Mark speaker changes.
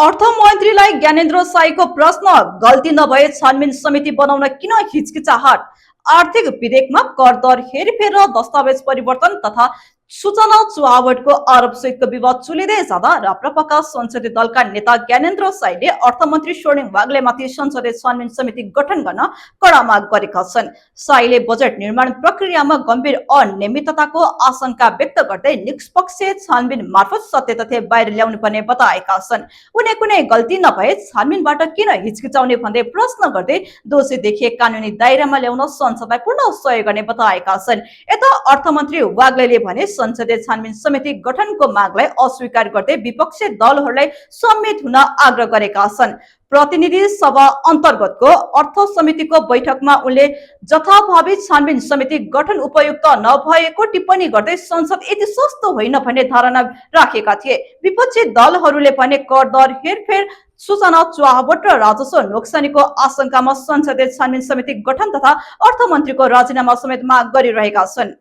Speaker 1: अर्थमन्त्रीलाई Gyanendra psycho प्रश्न, गल्ती नभए छानबिन समिति बनाउन किन हिचकिचाहट? आर्थिक विधेयकमा कर दर हेरफेर र दस्तावेज परिवर्तन तथा सूचना चुहावटको आरोपसहितको विवाद चुलिँदै जाँदा राप्रपाका संसदीय दलका नेता ज्ञानेन्द्र साईले अर्थमन्त्री स्वर्णिम वाग्लेमाथि संसदीय छानबिन समिति गठन गर्न कडा माग गरेका छन्। साईले बजेट निर्माण प्रक्रियामा गम्भीर अनियमितताको आशंका व्यक्त गर्दै निष्पक्ष छानबिन मार्फत सत्य तथ्य बाहिर ल्याउनु पर्ने बताएका छन्। उनी कुनै गल्ती नभए छानबिनबाट किन हिचकिचाउने भन्दै प्रश्न गर्दै दोषी देखिए कानुनी दायरामा ल्याउन संसदलाई पूर्ण सहयोग गर्ने बताएका छन्। यता अर्थमन्त्री वाग्लेले भने संसदीय छानबिन समिति गठनको मागलाई अस्वीकार गर्दै विपक्षी दलहरूलाई सम्मिलित हुन आग्रह गरेका छन्। प्रतिनिधि सभा अन्तर्गतको अर्थ समितिको बैठकमा उनले जथाभावी छानबिन समिति गठन उपयुक्त नभएको टिप्पणी गर्दै संसद यति सस्तो होइन भन्ने धारणा राखेका थिए। विपक्षी दलहरूले भने कर दर हेरफेर, सूचना चुहावट र राजस्व नोक्सानीको आशंकामा संसदीय छानबिन समिति गठन तथा अर्थमन्त्रीको राजीनामा समेत माग गरिरहेका छन्।